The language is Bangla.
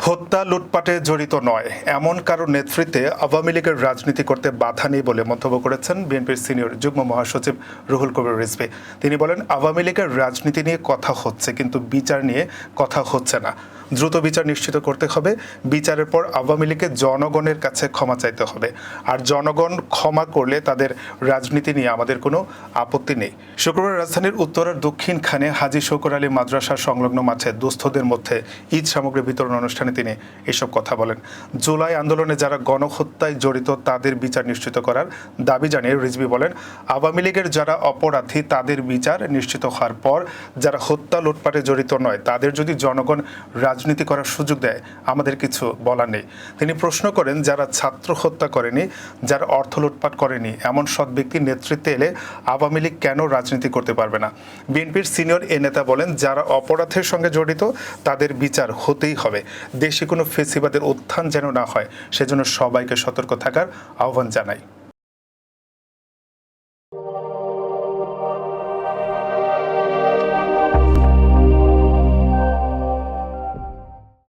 হত্যা লুটপাটে জড়িত নয় এমন কারো নেতৃত্বে আওয়ামী লীগের রাজনীতি করতে বাধা নেই বলে মন্তব্য করেছেন বিএনপির সিনিয়র যুগ্ম মহাসচিব রুহুল কবির রিজভী। তিনি বলেন, আওয়ামী লীগের রাজনীতি নিয়ে কথা হচ্ছে কিন্তু বিচার নিয়ে কথা হচ্ছে না। দ্রুত বিচার নিশ্চিত করতে হবে। বিচারের পর আওয়ামী লীগের জনগণের কাছে ক্ষমা চাইতে হবে। আর জনগণ ক্ষমা করলে তাদের রাজনীতি নিয়ে আমাদের কোনো আপত্তি নেই। শুক্রবার রাজধানীর উত্তরের দক্ষিণখানে হাজী শৌকর আলী মাদ্রাসা সংলগ্ন মাঠে দুস্থদের মধ্যে ঈদ সামগ্রী বিতরণ অনুষ্ঠানে তিনি এসব কথা বলেন। জুলাই আন্দোলনে যারা গণহত্যায় জড়িত তাদের বিচার নিশ্চিত করার দাবি জানিয়ে রিজভী বলেন, আওয়ামী লীগের যারা অপরাধী তাদের বিচার নিশ্চিত হওয়ার পর যারা হত্যা লুটপাটে জড়িত নয় তাদের যদি জনগণ রাজনীতি করার সুযোগ দেয় আমাদের কিছু বলার নেই। তিনি প্রশ্ন করেন, যারা ছাত্র হত্যা করেনি, যারা অর্থ লুটপাট করেনি এমন সৎ ব্যক্তির নেতৃত্বে এলে আওয়ামী লীগ কেন রাজনীতি করতে পারবে না? বিএনপির সিনিয়র এ নেতা বলেন, যারা অপরাধের সঙ্গে জড়িত তাদের বিচার হতেই হবে। দেশে কোনো ফেসিবাদের উত্থান যেন না হয় সেজন্য সবাইকে সতর্ক থাকার আহ্বান জানাই।